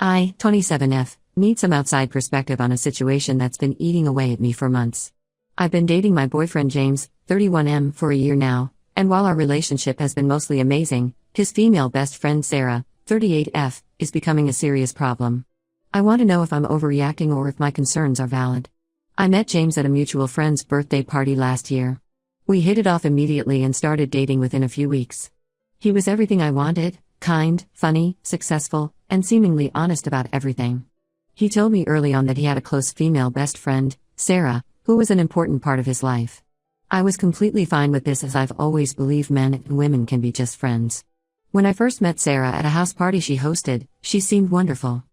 I, 27F, need some outside perspective on a situation that's been eating away at me for months. I've been dating my boyfriend James, 31M, for a year now, and while our relationship has been mostly amazing, his female best friend Sarah, 38F, is becoming a serious problem. I want to know if I'm overreacting or if my concerns are valid. I met James at a mutual friend's birthday party last year. We hit it off immediately and started dating within a few weeks. He was everything I wanted: kind, funny, successful, and seemingly honest about everything. He told me early on that he had a close female best friend, Sarah, who was an important part of his life. I was completely fine with this, as I've always believed men and women can be just friends. When I first met Sarah at a house party she hosted, she seemed wonderful.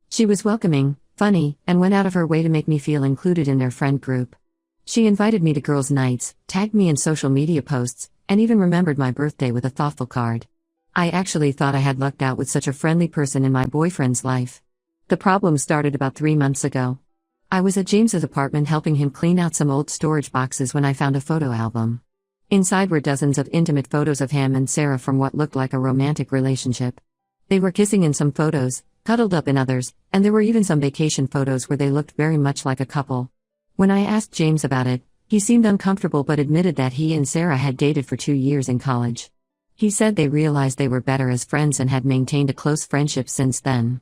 She was welcoming, funny, and went out of her way to make me feel included in their friend group. She invited me to girls' nights, tagged me in social media posts, and even remembered my birthday with a thoughtful card. I actually thought I had lucked out with such a friendly person in my boyfriend's life. The problem started about 3 months ago. I was at James's apartment helping him clean out some old storage boxes when I found a photo album. Inside were dozens of intimate photos of him and Sarah from what looked like a romantic relationship. They were kissing in some photos, cuddled up in others, and there were even some vacation photos where they looked very much like a couple. When I asked James about it, he seemed uncomfortable but admitted that he and Sarah had dated for 2 years in college. He said they realized they were better as friends and had maintained a close friendship since then.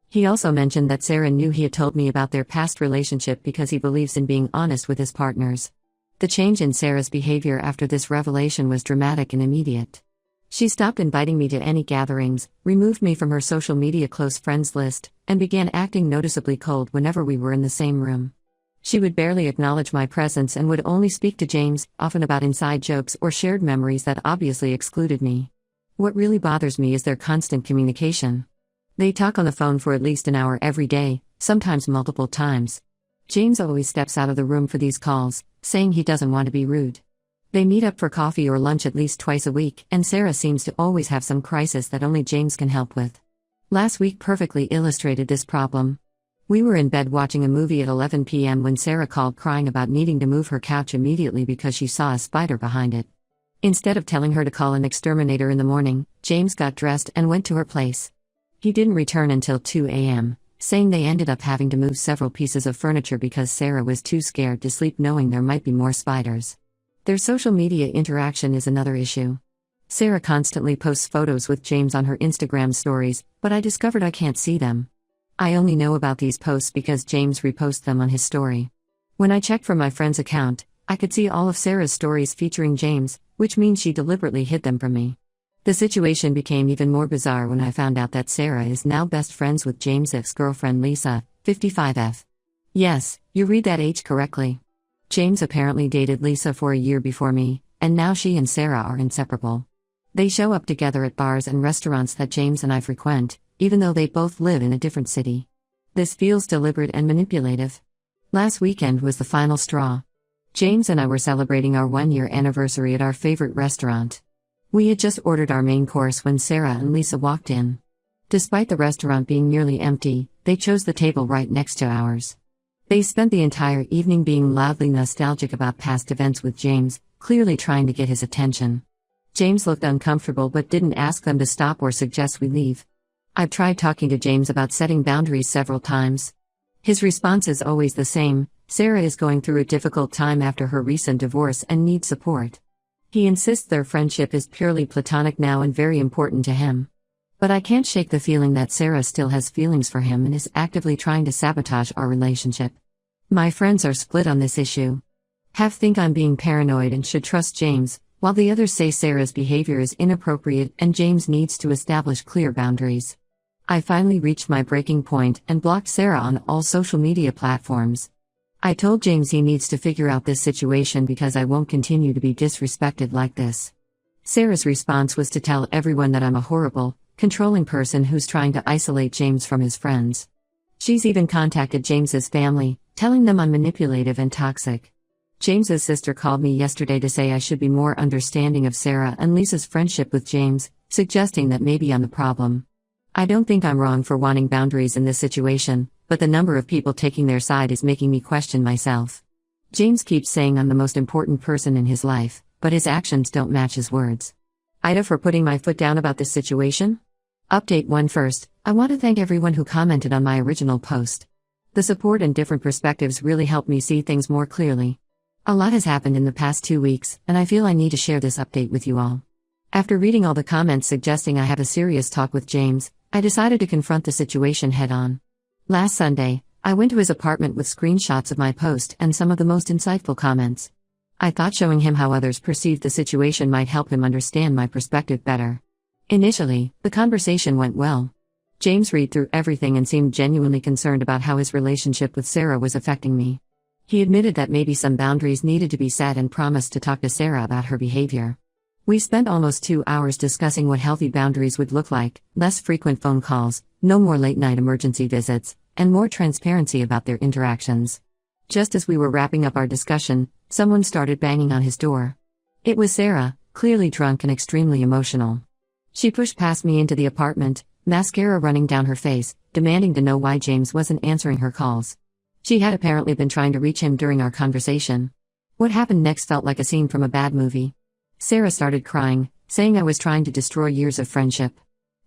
He also mentioned that Sarah knew he had told me about their past relationship because he believes in being honest with his partners. The change in Sarah's behavior after this revelation was dramatic and immediate. She stopped inviting me to any gatherings, removed me from her social media close friends list, and began acting noticeably cold whenever we were in the same room. She would barely acknowledge my presence and would only speak to James, often about inside jokes or shared memories that obviously excluded me. What really bothers me is their constant communication. They talk on the phone for at least an hour every day, sometimes multiple times. James always steps out of the room for these calls, saying he doesn't want to be rude. They meet up for coffee or lunch at least twice a week, and Sarah seems to always have some crisis that only James can help with. Last week perfectly illustrated this problem. We were in bed watching a movie at 11 p.m. when Sarah called crying about needing to move her couch immediately because she saw a spider behind it. Instead of telling her to call an exterminator in the morning, James got dressed and went to her place. He didn't return until 2 a.m., saying they ended up having to move several pieces of furniture because Sarah was too scared to sleep knowing there might be more spiders. Their social media interaction is another issue. Sarah constantly posts photos with James on her Instagram stories, but I discovered I can't see them. I only know about these posts because James reposts them on his story. When I checked from my friend's account, I could see all of Sarah's stories featuring James, which means she deliberately hid them from me. The situation became even more bizarre when I found out that Sarah is now best friends with James' ex-girlfriend Lisa, 55F. Yes, you read that age correctly. James apparently dated Lisa for a year before me, and now she and Sarah are inseparable. They show up together at bars and restaurants that James and I frequent, even though they both live in a different city. This feels deliberate and manipulative. Last weekend was the final straw. James and I were celebrating our 1-year anniversary at our favorite restaurant. We had just ordered our main course when Sarah and Lisa walked in. Despite the restaurant being nearly empty, they chose the table right next to ours. They spent the entire evening being loudly nostalgic about past events with James, clearly trying to get his attention. James looked uncomfortable but didn't ask them to stop or suggest we leave. I've tried talking to James about setting boundaries several times. His response is always the same: Sarah is going through a difficult time after her recent divorce and needs support. He insists their friendship is purely platonic now and very important to him. But I can't shake the feeling that Sarah still has feelings for him and is actively trying to sabotage our relationship. My friends are split on this issue. Half think I'm being paranoid and should trust James, while the others say Sarah's behavior is inappropriate and James needs to establish clear boundaries. I finally reached my breaking point and blocked Sarah on all social media platforms. I told James he needs to figure out this situation because I won't continue to be disrespected like this. Sarah's response was to tell everyone that I'm a horrible, controlling person who's trying to isolate James from his friends. She's even contacted James's family, telling them I'm manipulative and toxic. James's sister called me yesterday to say I should be more understanding of Sarah and Lisa's friendship with James, suggesting that maybe I'm the problem. I don't think I'm wrong for wanting boundaries in this situation, but the number of people taking their side is making me question myself. James keeps saying I'm the most important person in his life, but his actions don't match his words. Ida for putting my foot down about this situation? Update 1 First, I want to thank everyone who commented on my original post. The support and different perspectives really helped me see things more clearly. A lot has happened in the past 2 weeks, and I feel I need to share this update with you all. After reading all the comments suggesting I have a serious talk with James, I decided to confront the situation head-on. Last Sunday, I went to his apartment with screenshots of my post and some of the most insightful comments. I thought showing him how others perceived the situation might help him understand my perspective better. Initially, the conversation went well. James read through everything and seemed genuinely concerned about how his relationship with Sarah was affecting me. He admitted that maybe some boundaries needed to be set and promised to talk to Sarah about her behavior. We spent almost 2 hours discussing what healthy boundaries would look like: less frequent phone calls, no more late-night emergency visits, and more transparency about their interactions. Just as we were wrapping up our discussion, someone started banging on his door. It was Sarah, clearly drunk and extremely emotional. She pushed past me into the apartment, mascara running down her face, demanding to know why James wasn't answering her calls. She had apparently been trying to reach him during our conversation. What happened next felt like a scene from a bad movie. Sarah started crying, saying I was trying to destroy years of friendship.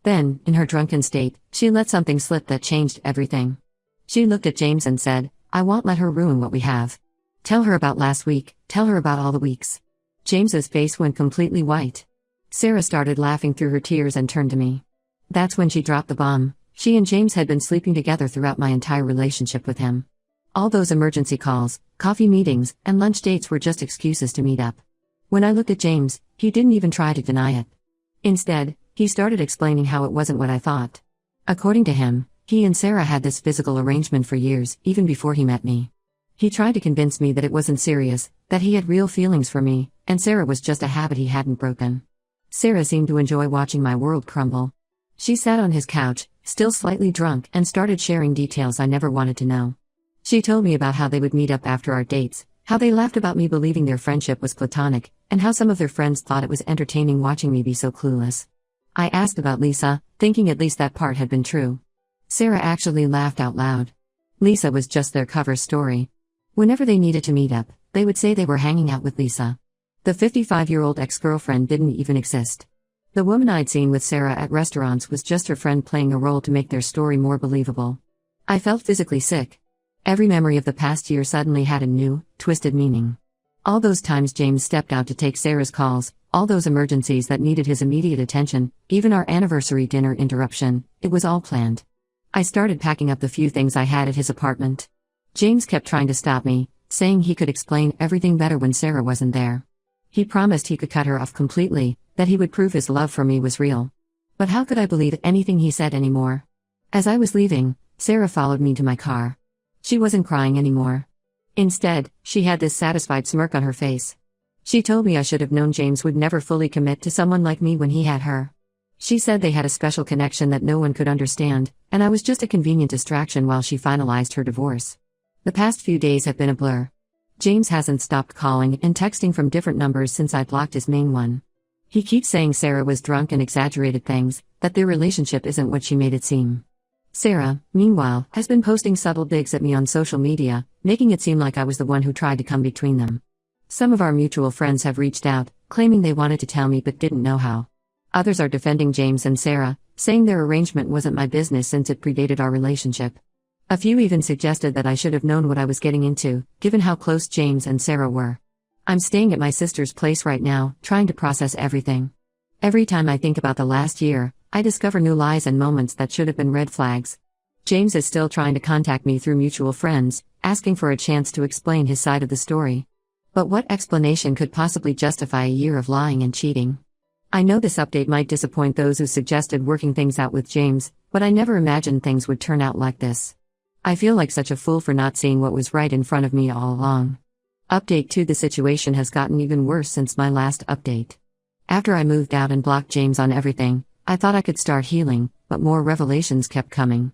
Then, in her drunken state, she let something slip that changed everything. She looked at James and said, "I won't let her ruin what we have. Tell her about last week, tell her about all the weeks." James's face went completely white. Sarah started laughing through her tears and turned to me. That's when she dropped the bomb. She and James had been sleeping together throughout my entire relationship with him. All those emergency calls, coffee meetings, and lunch dates were just excuses to meet up. When I looked at James, he didn't even try to deny it. Instead, he started explaining how it wasn't what I thought. According to him, he and Sarah had this physical arrangement for years, even before he met me. He tried to convince me that it wasn't serious, that he had real feelings for me, and Sarah was just a habit he hadn't broken. Sarah seemed to enjoy watching my world crumble. She sat on his couch, still slightly drunk, and started sharing details I never wanted to know. She told me about how they would meet up after our dates, how they laughed about me believing their friendship was platonic, and how some of their friends thought it was entertaining watching me be so clueless. I asked about Lisa, thinking at least that part had been true. Sarah actually laughed out loud. Lisa was just their cover story. Whenever they needed to meet up, they would say they were hanging out with Lisa. The 55-year-old ex-girlfriend didn't even exist. The woman I'd seen with Sarah at restaurants was just her friend playing a role to make their story more believable. I felt physically sick. Every memory of the past year suddenly had a new, twisted meaning. All those times James stepped out to take Sarah's calls, all those emergencies that needed his immediate attention, even our anniversary dinner interruption, it was all planned. I started packing up the few things I had at his apartment. James kept trying to stop me, saying he could explain everything better when Sarah wasn't there. He promised he could cut her off completely, that he would prove his love for me was real. But how could I believe anything he said anymore? As I was leaving, Sarah followed me to my car. She wasn't crying anymore. Instead, she had this satisfied smirk on her face. She told me I should have known James would never fully commit to someone like me when he had her. She said they had a special connection that no one could understand, and I was just a convenient distraction while she finalized her divorce. The past few days have been a blur. James hasn't stopped calling and texting from different numbers since I blocked his main one. He keeps saying Sarah was drunk and exaggerated things, that their relationship isn't what she made it seem. Sarah, meanwhile, has been posting subtle digs at me on social media, making it seem like I was the one who tried to come between them. Some of our mutual friends have reached out, claiming they wanted to tell me but didn't know how. Others are defending James and Sarah, saying their arrangement wasn't my business since it predated our relationship. A few even suggested that I should have known what I was getting into, given how close James and Sarah were. I'm staying at my sister's place right now, trying to process everything. Every time I think about the last year, I discover new lies and moments that should have been red flags. James is still trying to contact me through mutual friends, asking for a chance to explain his side of the story. But what explanation could possibly justify a year of lying and cheating? I know this update might disappoint those who suggested working things out with James, but I never imagined things would turn out like this. I feel like such a fool for not seeing what was right in front of me all along. Update 2: The situation has gotten even worse since my last update. After I moved out and blocked James on everything, I thought I could start healing, but more revelations kept coming.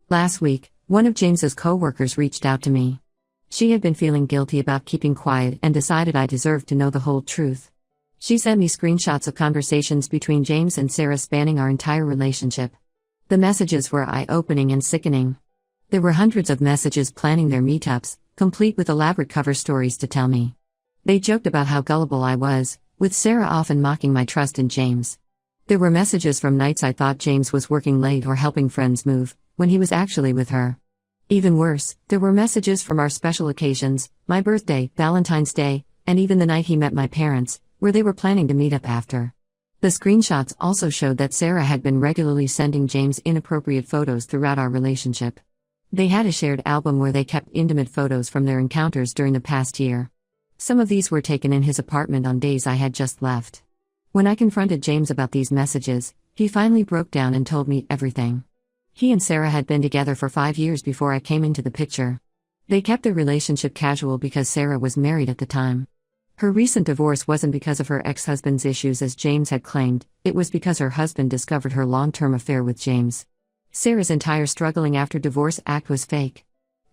Last week, one of James's co-workers reached out to me. She had been feeling guilty about keeping quiet and decided I deserved to know the whole truth. She sent me screenshots of conversations between James and Sarah spanning our entire relationship. The messages were eye-opening and sickening. There were hundreds of messages planning their meetups, complete with elaborate cover stories to tell me. They joked about how gullible I was, with Sarah often mocking my trust in James. There were messages from nights I thought James was working late or helping friends move, when he was actually with her. Even worse, there were messages from our special occasions, my birthday, Valentine's Day, and even the night he met my parents, where they were planning to meet up after. The screenshots also showed that Sarah had been regularly sending James inappropriate photos throughout our relationship. They had a shared album where they kept intimate photos from their encounters during the past year. Some of these were taken in his apartment on days I had just left. When I confronted James about these messages, he finally broke down and told me everything. He and Sarah had been together for 5 years before I came into the picture. They kept their relationship casual because Sarah was married at the time. Her recent divorce wasn't because of her ex-husband's issues as James had claimed, it was because her husband discovered her long-term affair with James. Sarah's entire struggling after divorce act was fake.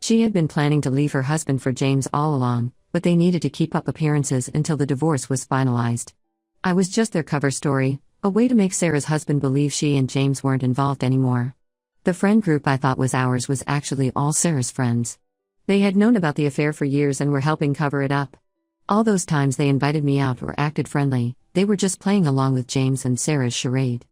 She had been planning to leave her husband for James all along, but they needed to keep up appearances until the divorce was finalized. I was just their cover story, a way to make Sarah's husband believe she and James weren't involved anymore. The friend group I thought was ours was actually all Sarah's friends. They had known about the affair for years and were helping cover it up. All those times they invited me out or acted friendly, they were just playing along with James and Sarah's charade.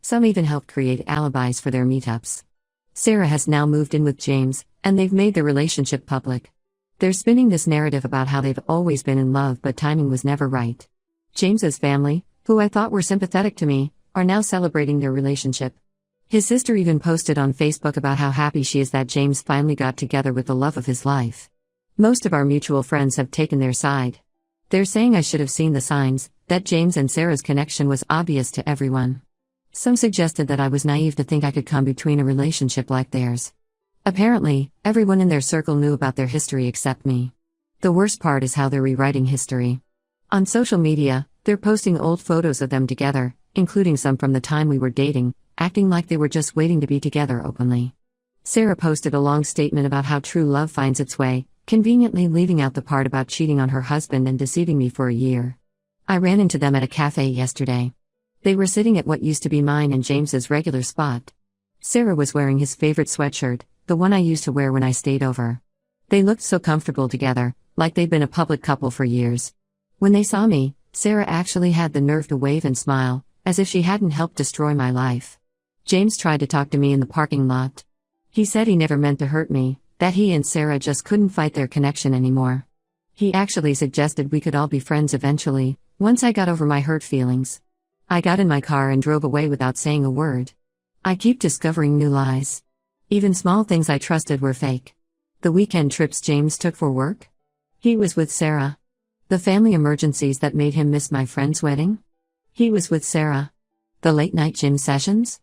Some even helped create alibis for their meetups. Sarah has now moved in with James, and they've made their relationship public. They're spinning this narrative about how they've always been in love but timing was never right. James's family, who I thought were sympathetic to me, are now celebrating their relationship. His sister even posted on Facebook about how happy she is that James finally got together with the love of his life. Most of our mutual friends have taken their side. They're saying I should have seen the signs, that James and Sarah's connection was obvious to everyone. Some suggested that I was naive to think I could come between a relationship like theirs. Apparently, everyone in their circle knew about their history except me. The worst part is how they're rewriting history. On social media, they're posting old photos of them together, including some from the time we were dating, acting like they were just waiting to be together openly. Sarah posted a long statement about how true love finds its way, conveniently leaving out the part about cheating on her husband and deceiving me for a year. I ran into them at a cafe yesterday. They were sitting at what used to be mine and James's regular spot. Sarah was wearing his favorite sweatshirt, the one I used to wear when I stayed over. They looked so comfortable together, like they'd been a public couple for years. When they saw me, Sarah actually had the nerve to wave and smile, as if she hadn't helped destroy my life. James tried to talk to me in the parking lot. He said he never meant to hurt me, that he and Sarah just couldn't fight their connection anymore. He actually suggested we could all be friends eventually, once I got over my hurt feelings. I got in my car and drove away without saying a word. I keep discovering new lies. Even small things I trusted were fake. The weekend trips James took for work? He was with Sarah. The family emergencies that made him miss my friend's wedding? He was with Sarah. The late-night gym sessions?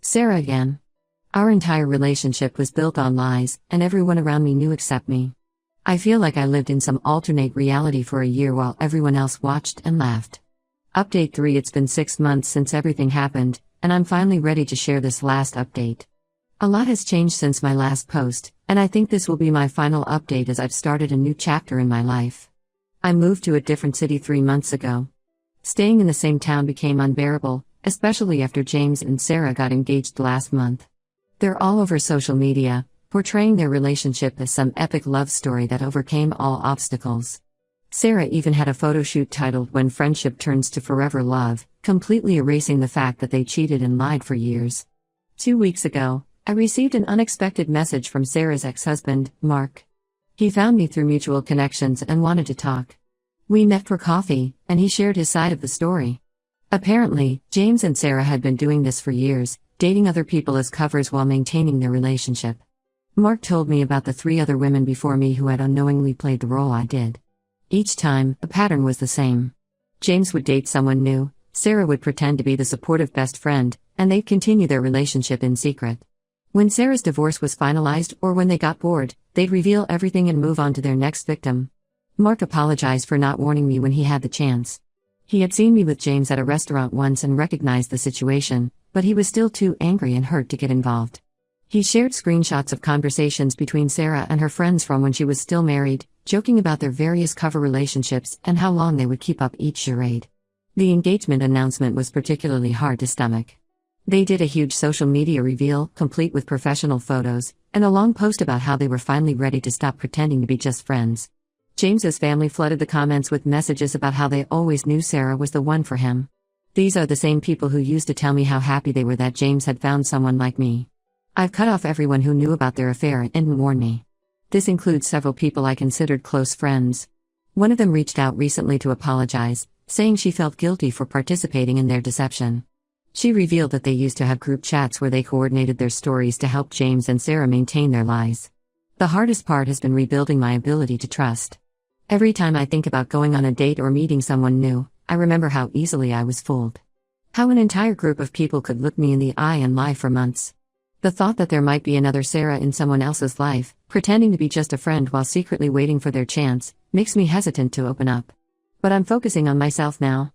Sarah again. Our entire relationship was built on lies, and everyone around me knew except me. I feel like I lived in some alternate reality for a year while everyone else watched and laughed. Update 3. It's been 6 months since everything happened, and I'm finally ready to share this last update. A lot has changed since my last post, and I think this will be my final update as I've started a new chapter in my life. I moved to a different city 3 months ago. Staying in the same town became unbearable, especially after James and Sarah got engaged last month. They're all over social media, portraying their relationship as some epic love story that overcame all obstacles. Sarah even had a photo shoot titled "When Friendship Turns to Forever Love," completely erasing the fact that they cheated and lied for years. 2 weeks ago, I received an unexpected message from Sarah's ex-husband, Mark. He found me through mutual connections and wanted to talk. We met for coffee, and he shared his side of the story. Apparently, James and Sarah had been doing this for years, dating other people as covers while maintaining their relationship. Mark told me about the 3 other women before me who had unknowingly played the role I did. Each time, the pattern was the same. James would date someone new, Sarah would pretend to be the supportive best friend, and they'd continue their relationship in secret. When Sarah's divorce was finalized or when they got bored, they'd reveal everything and move on to their next victim. Mark apologized for not warning me when he had the chance. He had seen me with James at a restaurant once and recognized the situation, but he was still too angry and hurt to get involved. He shared screenshots of conversations between Sarah and her friends from when she was still married, joking about their various cover relationships and how long they would keep up each charade. The engagement announcement was particularly hard to stomach. They did a huge social media reveal, complete with professional photos, and a long post about how they were finally ready to stop pretending to be just friends. James's family flooded the comments with messages about how they always knew Sarah was the one for him. These are the same people who used to tell me how happy they were that James had found someone like me. I've cut off everyone who knew about their affair and didn't warn me. This includes several people I considered close friends. One of them reached out recently to apologize, saying she felt guilty for participating in their deception. She revealed that they used to have group chats where they coordinated their stories to help James and Sarah maintain their lies. The hardest part has been rebuilding my ability to trust. Every time I think about going on a date or meeting someone new, I remember how easily I was fooled. How an entire group of people could look me in the eye and lie for months. The thought that there might be another Sarah in someone else's life, pretending to be just a friend while secretly waiting for their chance, makes me hesitant to open up. But I'm focusing on myself now.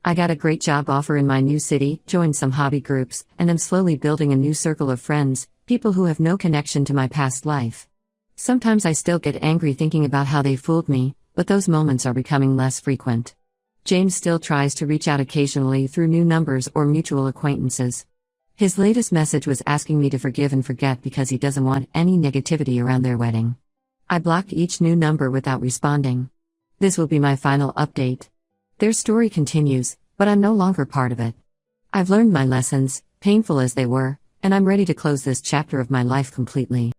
I got a great job offer in my new city, joined some hobby groups, and am slowly building a new circle of friends, people who have no connection to my past life. Sometimes I still get angry thinking about how they fooled me, but those moments are becoming less frequent. James still tries to reach out occasionally through new numbers or mutual acquaintances. His latest message was asking me to forgive and forget because he doesn't want any negativity around their wedding. I blocked each new number without responding. This will be my final update. Their story continues, but I'm no longer part of it. I've learned my lessons, painful as they were, and I'm ready to close this chapter of my life completely.